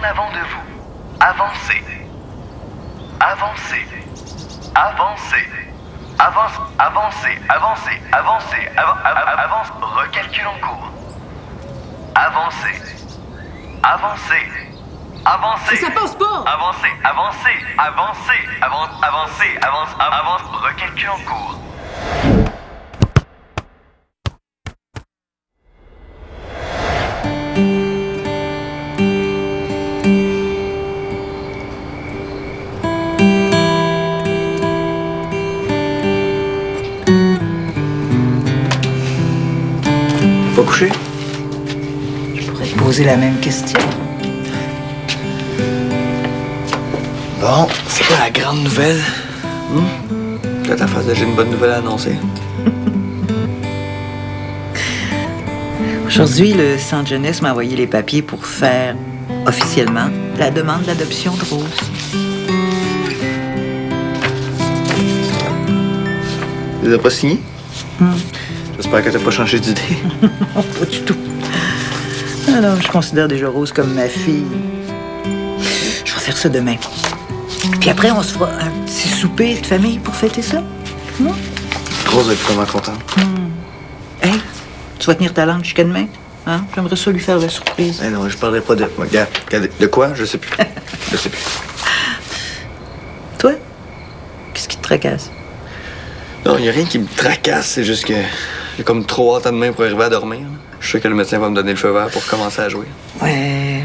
avant de vous. Avancez. Avancez. Avancez. Avancez. Avance. Recalcul en cours. Avancez. Avancez. Ça passe pas! Avancez. Avance. Recalcul en cours. Pas couché? Je pourrais te poser la même question. Bon, c'est quoi la grande nouvelle? T'as ta face de j'ai une bonne nouvelle à annoncer. Aujourd'hui, le Centre Jeunesse m'a envoyé les papiers pour faire officiellement la demande d'adoption de Rose. Tu les as pas signés? J'espère que t'as pas changé d'idée. Non, pas du tout. Alors, je considère déjà Rose comme ma fille. Je vais faire ça demain. Puis après, on se fera un petit souper de famille pour fêter ça. Rose va être vraiment contente. Hey, tu vas tenir ta langue jusqu'à demain? Hein? J'aimerais ça lui faire la surprise. Eh non, je parlerai pas de... Regarde, de quoi? Je sais plus. Je sais plus. Toi? Qu'est-ce qui te tracasse? Non, y a rien qui me tracasse, c'est juste que j'ai comme trop hâte à demain pour arriver à dormir. Je sais que le médecin va me donner le feu vert pour commencer à jouer. Ouais,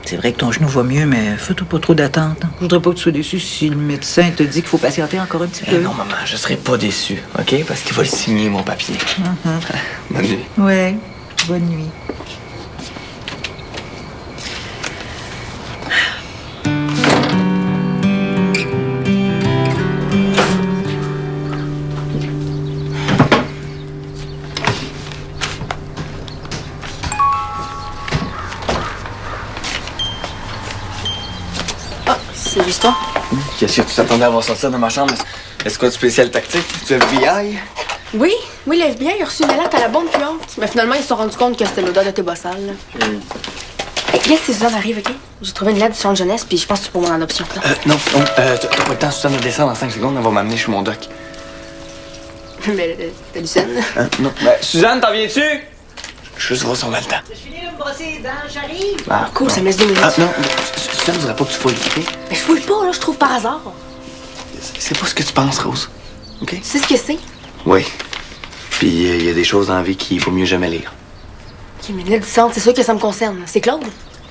c'est vrai que ton genou va mieux, mais fais-toi pas trop d'attente. Je voudrais pas que tu sois déçu si le médecin te dit qu'il faut patienter encore un petit peu. Non, maman, je serai pas déçu, OK? Parce qu'il va le signer, mon papier. Bonne nuit. Ouais, bonne nuit. C'est juste toi? Qu'est-ce que tu t'attendais à voir sortir de ma chambre? Est-ce quoi de spécial tactique? Tu FBI? Oui, le FBI a reçu une alerte à la bombe plus haute. Mais finalement, ils se sont rendus compte que c'était l'odeur de tes bossales. Hey, regarde si Suzanne arrive, OK? J'ai trouvé une lettre du centre jeunesse, puis je pense que c'est pour mon adoption. Non, t'as pas le temps, Suzanne, de descendre en 5 secondes, elle va m'amener chez mon doc. Mais t'as du scène? Non. Suzanne, t'en viens-tu? Juste voir si on a le temps. Je finis de me brosser les dents, j'arrive. Ah, Cool, ça me laisse 2 minutes. Ah, non, Suzanne voudrait pas que tu fouilles, OK? Mais je fouille pas, là, je trouve par hasard. C'est pas ce que tu penses, Rose. OK? Tu sais ce que c'est? Oui. Puis il y a des choses dans la vie qu'il vaut mieux jamais lire. OK, mais une lettre du centre, c'est sûr que ça me concerne. C'est Claude.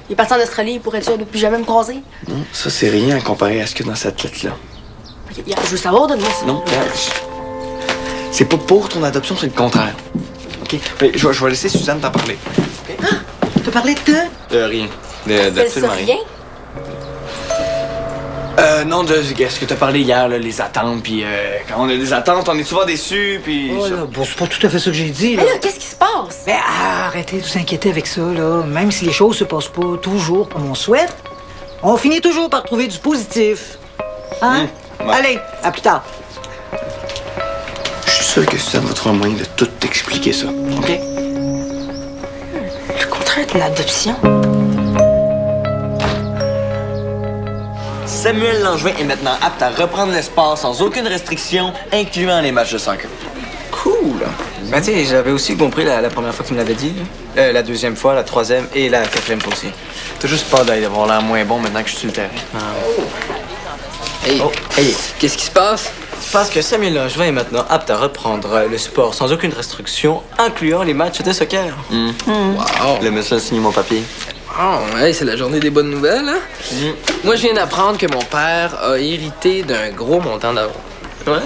Il est parti en Australie pour être sûr de plus jamais me croiser. Non, ça, c'est rien à comparer à ce que dans cette lettre-là. OK, je veux savoir, donne-moi ça. Non, c'est pas pour ton adoption, c'est le contraire. OK? Mais je vais laisser Suzanne t'en parler. T'as parlé de... Rien. Fais D'absolument ça rien. rien? Non, de ce que t'as parlé hier, là, les attentes, puis quand on a des attentes, on est souvent déçus, puis... Oh, là, bon, c'est pas tout à fait ça que j'ai dit, là. Mais là, qu'est-ce qui se passe? Mais arrêtez de vous inquiéter avec ça, là. Même si les choses se passent pas toujours comme on souhaite, on finit toujours par trouver du positif. Hein? Ouais. Allez, à plus tard. Je suis sûr que Suzanne va trouver un moyen de tout t'expliquer ça, OK? Le contraire d'une adoption? Samuel Langevin est maintenant apte à reprendre l'espace sans aucune restriction, incluant les matchs de soccer. Cool. Ben, tu sais, j'avais aussi compris la première fois que tu me l'avais dit. Là. La deuxième fois, la troisième et la quatrième fois aussi. T'as juste peur d'avoir l'air moins bon maintenant que je suis sur le terrain. Hey, hey, qu'est-ce qui se passe? Je pense que Samuel Langevin est maintenant apte à reprendre le sport sans aucune restriction, incluant les matchs de soccer. Wow. Le médecin a signé mon papier. Oh, hey, c'est la journée des bonnes nouvelles, hein? Moi, je viens d'apprendre que mon père a hérité d'un gros montant d'argent. Ouais.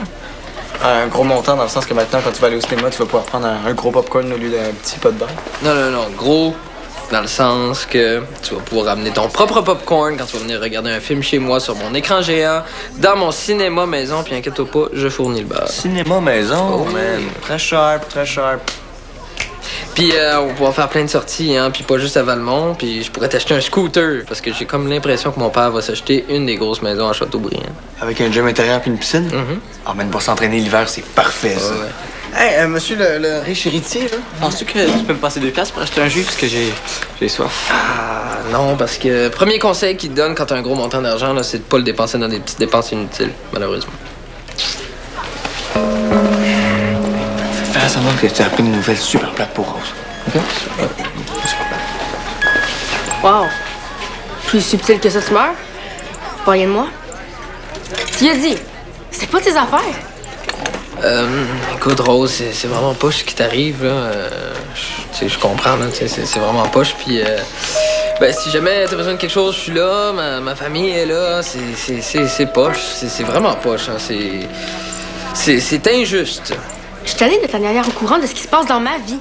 Un gros montant dans le sens que maintenant, quand tu vas aller au cinéma, tu vas pouvoir prendre un gros popcorn au lieu d'un petit pot de beurre. Non, gros, dans le sens que tu vas pouvoir amener ton propre popcorn quand tu vas venir regarder un film chez moi sur mon écran géant, dans mon cinéma maison, puis inquiète-toi pas, je fournis le beurre. Cinéma maison, Oh, man. Très sharp, très sharp. Puis on va pouvoir faire plein de sorties, hein, puis pas juste à Valmont. Puis je pourrais t'acheter un scooter, parce que j'ai comme l'impression que mon père va s'acheter une des grosses maisons à Châteaubriand. Avec un gym intérieur puis une piscine? Ah, mais pour s'entraîner l'hiver, c'est parfait, ça. Ouais. Hey, monsieur le riche héritier, là, penses-tu que tu peux me passer 2 piastres pour acheter un jus parce que j'ai soif? Ah, non, parce que premier conseil qu'il te donne quand t'as un gros montant d'argent, là, c'est de pas le dépenser dans des petites dépenses inutiles, malheureusement. Fais semblant que tu as appris une nouvelle super plate pour Rose. OK? Wow. Plus subtil que ça, tu meurs? Pas rien de moi? Tu y as dit. C'est pas tes affaires. Écoute, Rose, c'est vraiment pas ce qui t'arrive, là. Tu sais, je comprends, là, tu sais, c'est vraiment poche, puis... ben, si jamais t'as besoin de quelque chose, je suis là, ma famille est là, c'est poche, c'est vraiment poche, hein, c'est injuste. Je suis tannée de ta dernière au courant de ce qui se passe dans ma vie.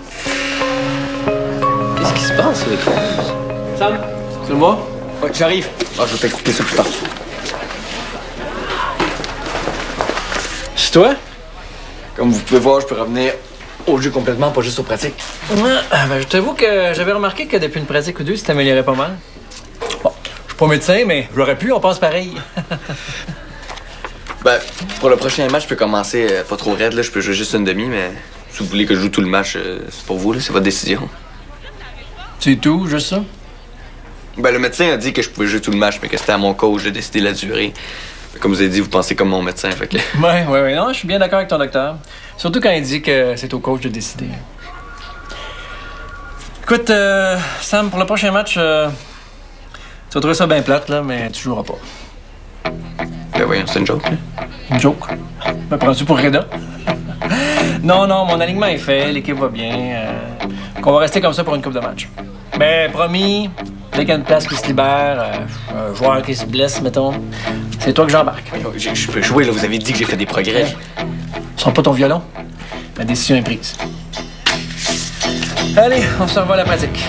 Qu'est-ce qui se passe avec toi? Sam, c'est moi? Ouais, j'arrive. Ah, je vais t'expliquer ça plus tard. C'est toi? Comme vous pouvez voir, je peux revenir au jeu complètement, pas juste aux pratiques. Ouais, ben, je t'avoue que j'avais remarqué que depuis une pratique ou deux, tu t'améliorais pas mal. Bon, je suis pas médecin, mais j'aurais pu, on pense pareil. Ben, pour le prochain match, je peux commencer pas trop raide, là. Je peux jouer juste une demi, mais si vous voulez que je joue tout le match, c'est pour vous, là. C'est votre décision. C'est tout, juste ça? Ben, le médecin a dit que je pouvais jouer tout le match, mais que c'était à mon coach de décider la durée. Comme vous avez dit, vous pensez comme mon médecin, fait que... Ouais, non, je suis bien d'accord avec ton docteur. Surtout quand il dit que c'est au coach de décider. Écoute, Sam, pour le prochain match, tu vas trouver ça bien plate, là, mais tu joueras pas. Ben voyons, c'est une joke, là. Une joke? Me prends-tu pour Reda? Non, mon alignement est fait, l'équipe va bien. Qu'on va rester comme ça pour une coupe de match. Mais promis, dès qu'il y a une place qui se libère, un joueur qui se blesse, mettons, c'est toi que j'embarque. Je peux jouer, là. Vous avez dit que j'ai fait des progrès. Sors pas ton violon. Ma décision est prise. Allez, on se revoit à la pratique.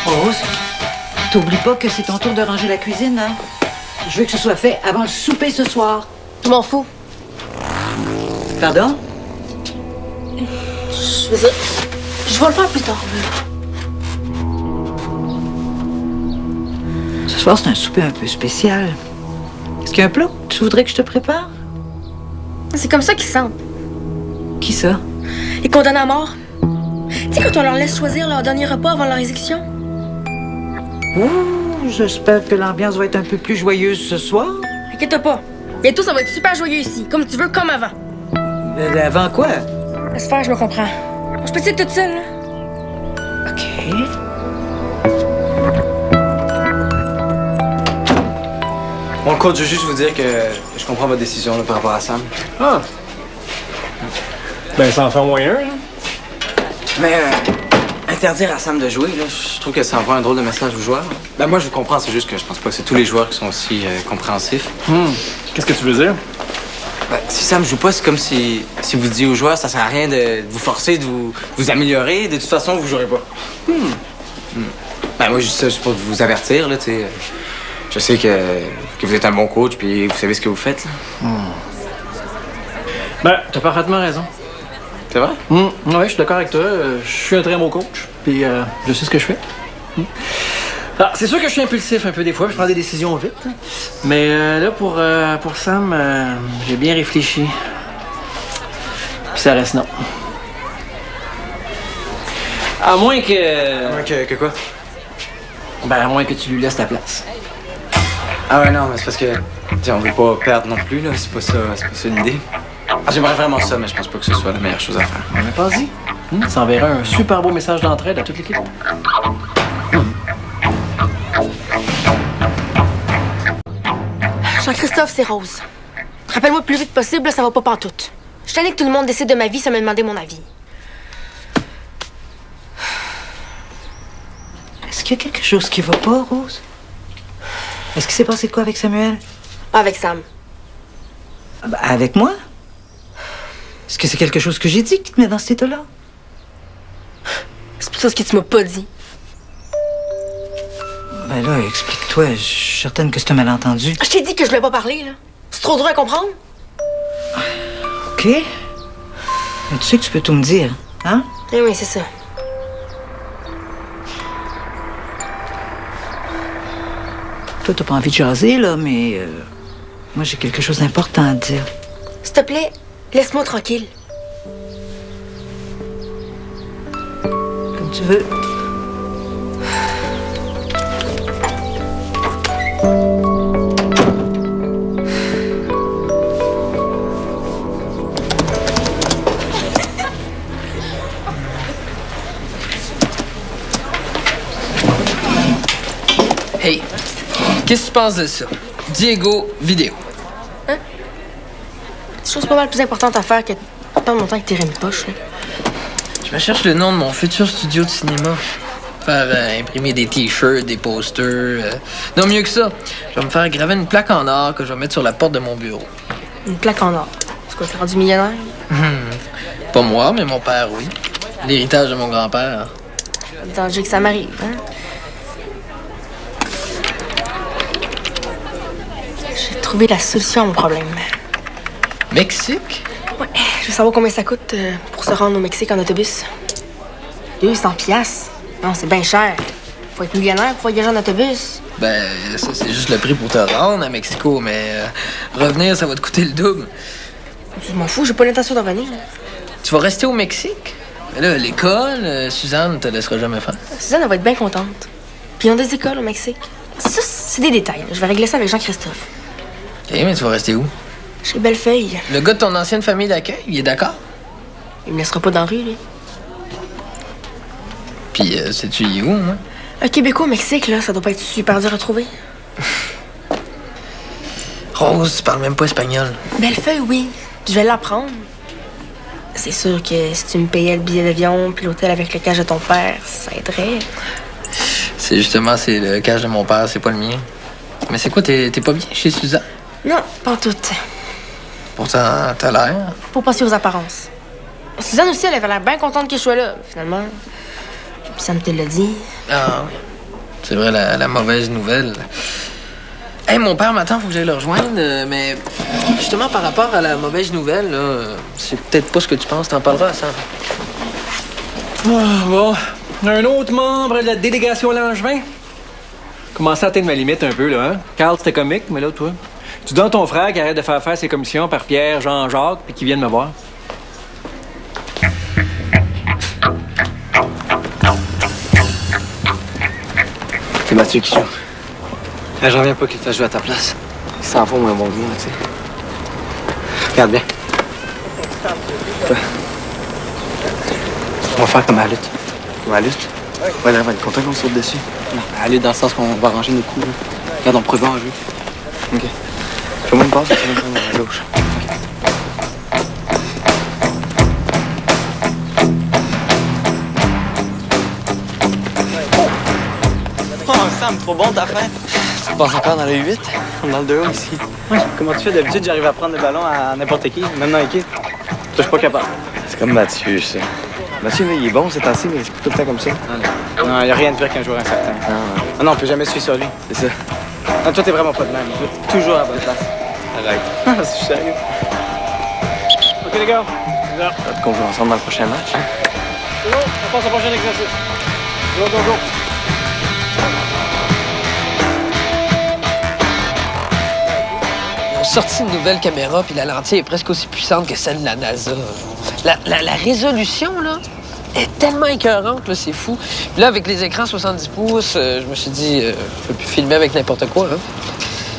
Rose, t'oublies pas que c'est ton tour de ranger la cuisine, hein? Je veux que ce soit fait avant le souper ce soir. Je m'en fous. Pardon? Je veux dire, je vais le faire plus tard. Ce soir, c'est un souper un peu spécial. Est-ce qu'il y a un plat que tu voudrais que je te prépare? C'est comme ça qu'ils se sentent. Qui ça? Les condamnés à mort. Tu sais, quand on leur laisse choisir leur dernier repas avant leur exécution? Ouh, j'espère que l'ambiance va être un peu plus joyeuse ce soir. Inquiète pas. Bientôt, ça va être super joyeux ici. Comme tu veux, comme avant. Avant quoi? Laisse faire, je me comprends. Je peux être toute seule, là? OK. Bon, coach, je veux juste vous dire que je comprends votre décision là, par rapport à Sam. Ah! Ben, ça en fait au moins un, là. Mais interdire à Sam de jouer, là, je trouve que ça envoie un drôle de message aux joueurs. Ben moi, je vous comprends, c'est juste que je pense pas que c'est tous les joueurs qui sont aussi compréhensifs. Qu'est-ce que tu veux dire? Ben, si Sam joue pas, c'est comme si vous disiez aux joueurs, ça sert à rien de vous forcer, de vous améliorer. De toute façon, vous jouerez pas. Ben moi, juste ça, juste pour vous avertir, là, tu sais. Je sais que vous êtes un bon coach, puis vous savez ce que vous faites, là. Ben, t'as parfaitement raison. C'est vrai? Ouais, je suis d'accord avec toi. Je suis un très bon coach, puis je sais ce que je fais. Ah, c'est sûr que je suis impulsif un peu des fois, puis je prends des décisions vite. Mais là, pour Sam, j'ai bien réfléchi. Puis ça reste non. À moins que... Que quoi? Ben, à moins que tu lui laisses ta place. Ah ouais, non, mais c'est parce que, tu sais, on veut pas perdre non plus, là. C'est pas ça l'idée. Ah, j'aimerais vraiment ça, mais je pense pas que ce soit la meilleure chose à faire. Mais pas-y. Ça enverrait un super beau message d'entraide à toute l'équipe. Jean-Christophe, c'est Rose. Rappelle-moi le plus vite possible, là, ça va pas pantoute. Je suis tannée que tout le monde décide de ma vie sans me demander mon avis. Est-ce qu'il y a quelque chose qui va pas, Rose? Est-ce qu'il s'est passé quoi avec Samuel? Avec Sam. Ah ben, avec moi? Est-ce que c'est quelque chose que j'ai dit qui te met dans cet état-là? C'est pour ça ce que tu m'as pas dit. Ben là, explique-toi. Je suis certaine que c'est un malentendu. Je t'ai dit que je voulais pas parler, là. C'est trop dur à comprendre. OK. Mais tu sais que tu peux tout me dire, hein? Oui, c'est ça. Toi, t'as pas envie de jaser, là, mais... moi, j'ai quelque chose d'important à te dire. S'il te plaît, laisse-moi tranquille. Comme tu veux. Hey, qu'est-ce que tu penses de ça? Diego vidéo. Hein? C'est chose pas mal plus importante à faire que de perdre mon temps avec tes rimes poches, là. Je me cherche le nom de mon futur studio de cinéma. Faire imprimer des t-shirts, des posters. Non, mieux que ça. Je vais me faire graver une plaque en or que je vais mettre sur la porte de mon bureau. Une plaque en or. C'est quoi, t'es rendu millionnaire? Pas moi, mais mon père, oui. L'héritage de mon grand-père. Le danger que ça m'arrive, hein? J'ai trouvé la solution à mon problème. Mexique? Ouais, je veux savoir combien ça coûte pour se rendre au Mexique en autobus. 200 piastres. Non, c'est bien cher. Faut être millionnaire pour voyager en autobus. Ben, ça, c'est juste le prix pour te rendre à Mexico, mais revenir, ça va te coûter le double. Je m'en fous, j'ai pas l'intention de revenir. Tu vas rester au Mexique? Mais là, l'école, Suzanne te laissera jamais faire. Suzanne, elle va être bien contente. Puis ils ont des écoles au Mexique. Ça, c'est des détails, là. Je vais régler ça avec Jean-Christophe. OK, mais tu vas rester où? Chez Bellefeuille. Le gars de ton ancienne famille d'accueil, il est d'accord? Il me laissera pas dans la rue, lui. Puis, sais-tu, il est où, moi? Un Québécois au Mexique, là, ça doit pas être super dur à trouver. Rose, tu parles même pas espagnol. Bellefeuille, oui. Je vais l'apprendre. C'est sûr que si tu me payais le billet d'avion puis l'hôtel avec le cash de ton père, ça aiderait. C'est justement, c'est le cash de mon père, c'est pas le mien. Mais c'est quoi, t'es pas bien chez Suzanne? Non, pas en tout. Pourtant, t'as l'air. Faut passer aux apparences. Suzanne aussi, elle avait l'air bien contente que je sois là, finalement. Puis ça me te l'a dit. Ah oui. C'est vrai, la mauvaise nouvelle. Hey, mon père m'attend, faut que j'aille le rejoindre, mais justement par rapport à la mauvaise nouvelle, là, c'est peut-être pas ce que tu penses, t'en parleras à Sam. Ah, bon. Un autre membre de la délégation Langevin. Commencez à atteindre ma limite un peu, là, hein? Carl, c'était comique, mais là, toi. Tu donnes ton frère qui arrête de faire ses commissions par Pierre, Jean-Jacques, puis qui vienne me voir. C'est Mathieu qui joue. J'en reviens pas qu'il fasse jouer à ta place. Il s'en fout, un bon joueur, tu sais. Regarde bien. On va faire comme à la lutte. Comme à la lutte? Ouais, là, on va être content qu'on saute dessus. Non, à la lutte dans le sens qu'on va ranger nos coups. Là. Regarde, on prévoit un jeu. OK. Fais-moi une passe, tu vas me prendre à gauche. Oh, Sam, trop bon ta fin. Tu passes encore dans le 8? On est dans le 2 ici. Ouais, comment tu fais d'habitude? J'arrive à prendre le ballon à n'importe qui, même dans l'équipe. Je suis pas capable. C'est comme Mathieu, ça. Mathieu, là, il est bon, c'est ainsi, mais c'est tout le temps comme ça. Non, il n'y a rien de pire qu'un joueur incertain. Non, Non, on peut jamais se fier sur lui. c'est ça. Non, toi, t'es vraiment pas de même. Tu es toujours à la bonne place. Arrête. Je suis sérieux. OK, les gars. Peut-être qu'on joue ensemble dans le prochain match. C'est bon, on passe au prochain exercice. Go, go, go. Ils ont sorti une nouvelle caméra, puis la lentille est presque aussi puissante que celle de la NASA. La résolution, là, est tellement écœurante, là, c'est fou. Puis là, avec les écrans 70 pouces, je me suis dit, je peux plus filmer avec n'importe quoi, hein.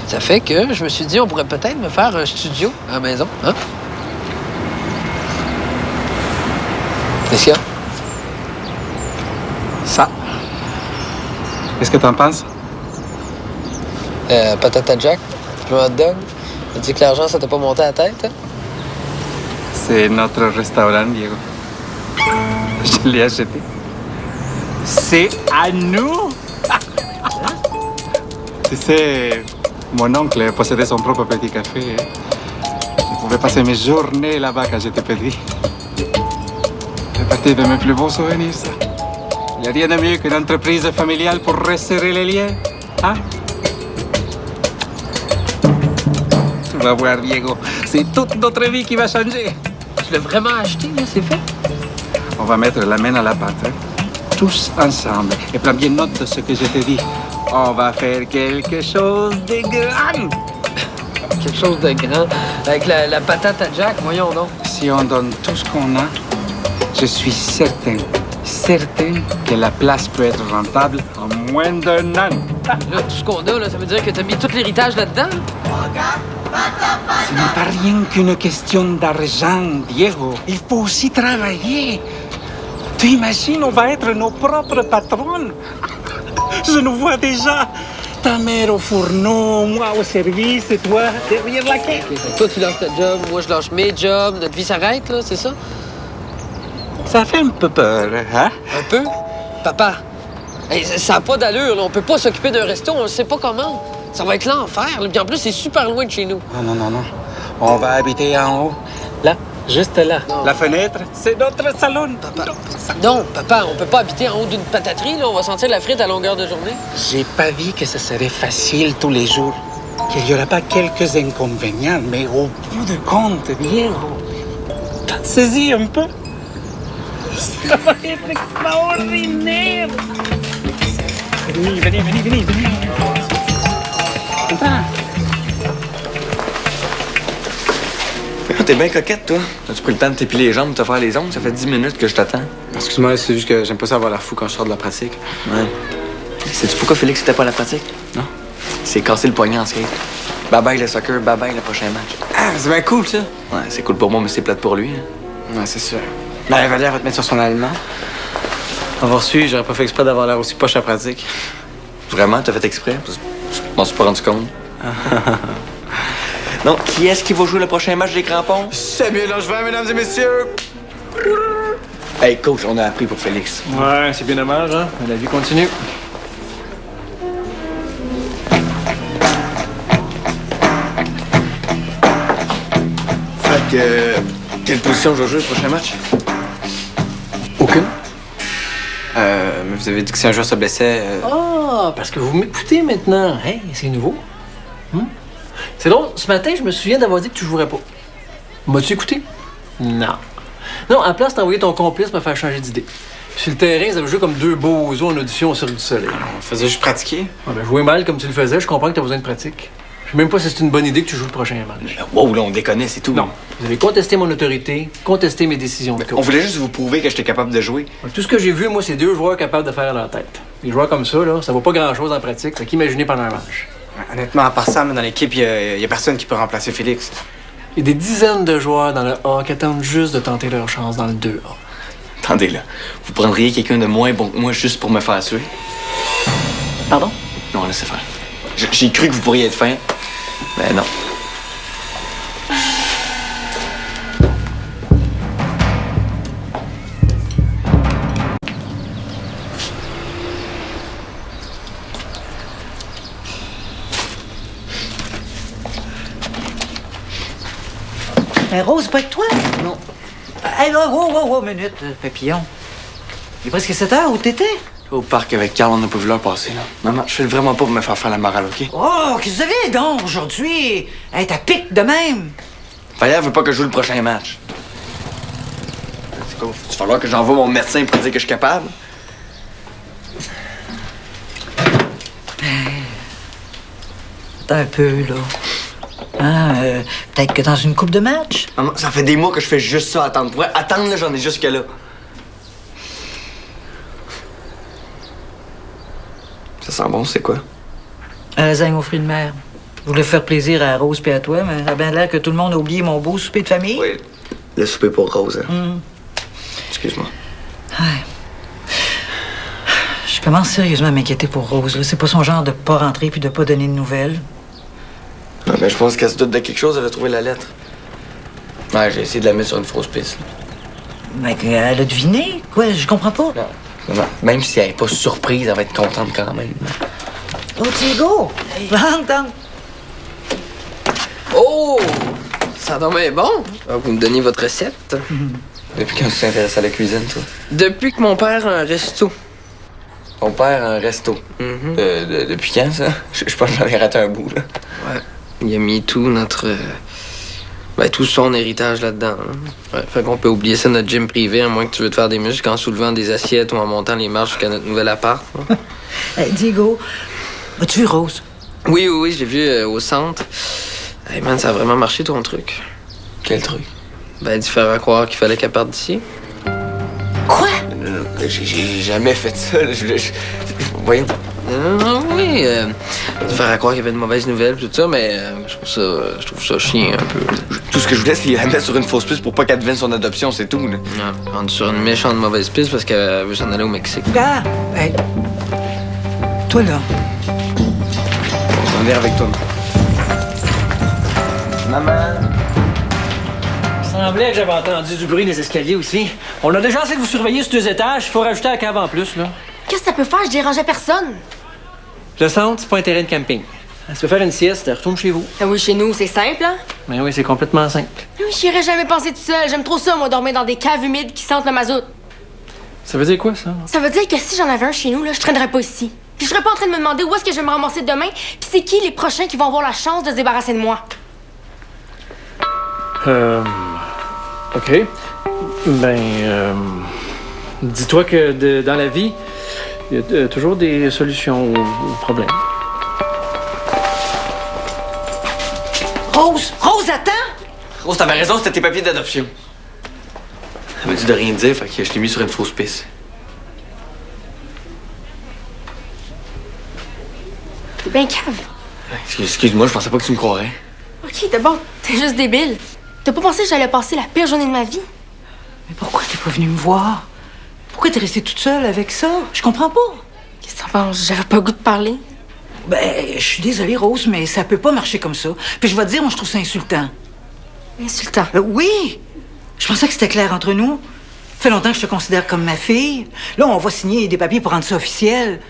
Ça fait que je me suis dit, on pourrait peut-être me faire un studio à la maison, hein? Qu'est-ce qu'il y a? Ça. Qu'est-ce que t'en penses? Patata Jack, je veux un hot dog. Tu dis que l'argent, ça t'a pas monté à la tête, hein? C'est notre restaurant, Diego. Je l'ai acheté. C'est à nous? Tu sais, mon oncle possédait son propre petit café. Je pouvais passer mes journées là-bas quand j'étais petit. C'est partie de mes plus beaux souvenirs, ça. Il n'y a rien de mieux qu'une entreprise familiale pour resserrer les liens. Hein? Tu vas voir, Diego. C'est toute notre vie qui va changer. Tu l'as vraiment acheté, là, c'est fait? On va mettre la main à la pâte, hein? Tous ensemble. Et prends bien note de ce que je te dis. On va faire quelque chose de grand. Quelque chose de grand. Avec la patate à Jack, voyons donc. Si on donne tout ce qu'on a, je suis certain que la place peut être rentable en moins d'un an. Là, tout ce qu'on a, là, ça veut dire que t'as mis tout l'héritage là-dedans? Ce n'est pas rien qu'une question d'argent, Diego. Il faut aussi travailler. Tu imagines, on va être nos propres patrons. Je nous vois déjà. Ta mère au fourneau, moi au service et toi derrière la caisse. Okay, toi, tu lâches ta job, moi, je lâche mes jobs. Notre vie s'arrête, là, c'est ça? Ça fait un peu peur, hein? Un peu? Papa, hey, ça n'a pas d'allure, là. On peut pas s'occuper d'un resto, on ne sait pas comment. Ça va être l'enfer. Puis en plus, c'est super loin de chez nous. Non. On va habiter en haut. Là, juste là. Non. La fenêtre, c'est notre salon. Papa. Non, papa, on peut pas habiter en haut d'une pataterie, là. On va sentir la frite à longueur de journée. J'ai pas dit que ce serait facile tous les jours. Qu'il y aurait pas quelques inconvénients, mais au bout de compte, Diego, t'as saisi un peu? Ça va être extraordinaire! Venez. Attends. T'es bien coquette, toi. As-tu pris le temps de t'épiler les jambes, de te faire les ongles? Ça fait 10 minutes que je t'attends. Excuse-moi, c'est juste que j'aime pas ça avoir l'air fou quand je sors de la pratique. Ouais. Sais-tu pourquoi Félix était pas à la pratique? Non? Il s'est cassé le poignet en skate. Bye-bye le soccer, bye-bye le prochain match. Ah, c'est bien cool, ça. Ouais, c'est cool pour moi, mais c'est plate pour lui. Hein. Ouais, c'est sûr. Ben, Valérie va te mettre sur son aliment. Avoir su, j'aurais pas fait exprès d'avoir l'air aussi poche à pratique. Vraiment, t'as fait exprès? Je m'en suis pas rendu compte. Non, qui est-ce qui va jouer le prochain match des crampons? Samuel Langevin, mesdames et messieurs! Hey, coach, on a appris pour Félix. Ouais, c'est bien dommage, hein? Mais la vie continue. Fait que... quelle position je vais jouer le prochain match? Aucune. Mais vous avez dit que si un joueur se blessait... Ah, parce que vous m'écoutez maintenant. Hey, c'est nouveau. C'est drôle, ce matin, je me souviens d'avoir dit que tu jouerais pas. M'as-tu écouté? Non. Non, à la place, t'as envoyé ton complice me faire changer d'idée. Sur le terrain, ils avaient joué comme deux beaux os en audition au Cirque du Soleil. On faisait juste pratiquer. Ouais, ben, jouer mal comme tu le faisais, je comprends que t'as besoin de pratique. Je sais même pas si c'est une bonne idée que tu joues le prochain match. Wow, là, on déconne, c'est tout. Non. Vous avez contesté mon autorité, contesté mes décisions de coach. On voulait juste vous prouver que j'étais capable de jouer. Tout ce que j'ai vu, moi, c'est deux joueurs capables de faire à leur tête. Des joueurs comme ça, là, ça vaut pas grand-chose en pratique. Fait qu'imaginez pendant un match. Honnêtement, à part ça, dans l'équipe, il y a personne qui peut remplacer Félix. Il y a des dizaines de joueurs dans le A qui attendent juste de tenter leur chance dans le 2A. Attendez, là. Vous prendriez quelqu'un de moins bon que moi juste pour me faire tuer? Pardon? Non, laissez faire. J'ai cru que vous pourriez être fin, mais non. Rose, pas de toi? Non. Hey, là, wow, minute, papillon. Il est presque 7 heures, où t'étais? Au parc avec Carl, on n'a pas vu l'heure passer, là. Maman, je fais vraiment pas pour me faire la morale, OK? Oh, qu'est-ce que vous avez donc aujourd'hui? Hey, t'as pique de même. Valère veut pas que je joue le prochain match. C'est quoi? Il va falloir que j'envoie mon médecin pour dire que je suis capable? Attends un peu, là. Peut-être que dans une coupe de match. Maman, ça fait des mois que je fais juste ça, attendre. Pour attendre, là, j'en ai jusque là. Ça sent bon, c'est quoi? Un lasagne aux fruits de mer. Je voulais faire plaisir à Rose et à toi, mais ça a bien l'air que tout le monde a oublié mon beau souper de famille. Oui, le souper pour Rose, hein. Excuse-moi. Ouais. Je commence sérieusement à m'inquiéter pour Rose. Là. C'est pas son genre de pas rentrer puis de pas donner de nouvelles. Non, mais je pense qu'elle se doute de quelque chose, elle a trouvé la lettre. Ouais, j'ai essayé de la mettre sur une fausse piste. Mais elle a deviné? Quoi? Je comprends pas. Non, même si elle est pas surprise, elle va être contente quand même. Oh, Diego! Tente. Oh! Ça en est bon. Vous me donnez votre recette. Depuis quand tu t'intéresses à la cuisine, toi? Depuis que mon père a un resto. Ton père a un resto. Depuis quand, ça? Je pense que j'en ai raté un bout, là. Ouais. Il a mis tout notre... tout son héritage là-dedans. Hein. Ouais, fait qu'on peut oublier ça, notre gym privé, à moins que tu veux te faire des muscles en soulevant des assiettes ou en montant les marches jusqu'à notre nouvel appart. Hein. Diego, as-tu vu Rose? Oui, je l'ai vu au centre. Hey man, ça a vraiment marché ton truc. Quel truc? D'y faire croire qu'il fallait qu'elle parte d'ici. Quoi? Non, j'ai jamais fait ça. Voyons. Oui, de faire croire qu'il y avait de mauvaises nouvelles tout ça, mais je trouve ça chiant un peu. Tout ce que je voulais, c'est la mettre sur une fausse piste pour pas qu'elle devienne son adoption, c'est tout, là. Non, rendre sur une méchante mauvaise piste parce qu'elle veut s'en aller au Mexique. Ah! Hey. Toi, là. On va venir avec toi. Maman! Il semblait que j'avais entendu du bruit des escaliers aussi. On a déjà assez de vous surveiller sur 2 étages. Il faut rajouter la cave en plus, là. Qu'est-ce que ça peut faire? Je dérangeais personne. Le centre, c'est pas un terrain de camping. Si tu veux faire une sieste, retourne chez vous. Ah oui, chez nous, c'est simple, hein? Mais oui, c'est complètement simple. Oui, j'irais jamais penser tout seul. J'aime trop ça, moi, dormir dans des caves humides qui sentent le mazout. Ça veut dire quoi, ça? Ça veut dire que si j'en avais un chez nous, là, je traînerais pas ici. Puis je serais pas en train de me demander où est-ce que je vais me ramasser demain, puis c'est qui les prochains qui vont avoir la chance de se débarrasser de moi. OK. Dis-toi que dans la vie, il y a toujours des solutions aux problèmes. Rose! Rose, attends! Rose, t'avais raison, c'était tes papiers d'adoption. Elle m'a dit de rien dire, fait que je l'ai mis sur une fausse piste. T'es bien cave. Excuse-moi, je pensais pas que tu me croirais. OK, d'abord, t'es juste débile. T'as pas pensé que j'allais passer la pire journée de ma vie? Mais pourquoi t'es pas venue me voir? Pourquoi t'es restée toute seule avec ça? Je comprends pas. Qu'est-ce que t'en penses? J'avais pas le goût de parler. Je suis désolée, Rose, mais ça peut pas marcher comme ça. Puis je vais te dire, moi, je trouve ça insultant. Insultant. Oui! Je pensais que c'était clair entre nous. Ça fait longtemps que je te considère comme ma fille. Là, on va signer des papiers pour rendre ça officiel.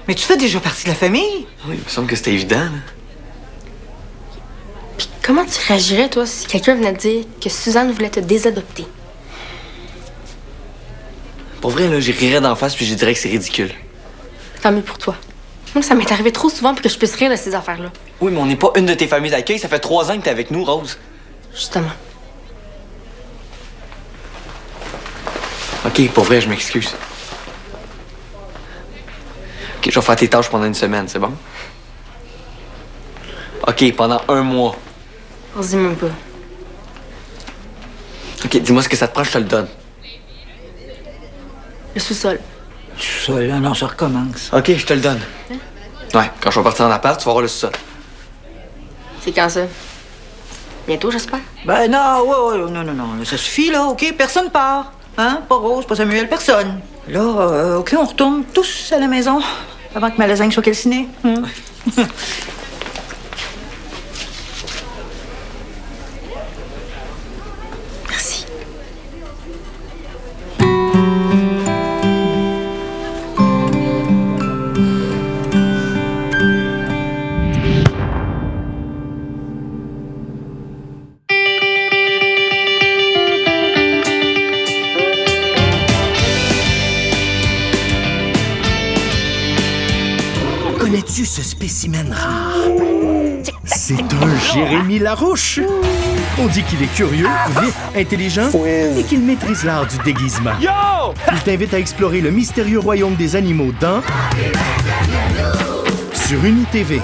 Mais tu fais déjà partie de la famille. Oui, il me semble que c'était évident, là. Puis comment tu réagirais, toi, si quelqu'un venait te dire que Suzanne voulait te désadopter? Pour vrai, là, j'y rirais d'en face puis je dirais que c'est ridicule. Tant mieux pour toi. Moi, ça m'est arrivé trop souvent pour que je puisse rire de ces affaires-là. Oui, mais on n'est pas une de tes familles d'accueil. Ça fait 3 ans que t'es avec nous, Rose. Justement. OK, pour vrai, je m'excuse. OK, je vais faire tes tâches pendant une semaine, c'est bon? OK, pendant 1 mois. Vas-y même pas. OK, dis-moi ce que ça te prend, je te le donne. Le sous-sol. Ça, là, non, ça recommence. OK, je te le donne. Ouais, quand je vais partir en appart, tu vas voir le sous-sol. C'est quand ça? Bientôt, j'espère. Non, non, ça suffit, là, OK? Personne part. Hein? Pas Rose, pas Samuel, personne. Là, OK, on retourne tous à la maison avant que ma lasagne soit calcinée. Merci. Connais-tu ce spécimen rare? C'est un Jérémy Larouche. On dit qu'il est curieux, vif, intelligent et qu'il maîtrise l'art du déguisement. Il t'invite à explorer le mystérieux royaume des animaux dans... sur UniTV.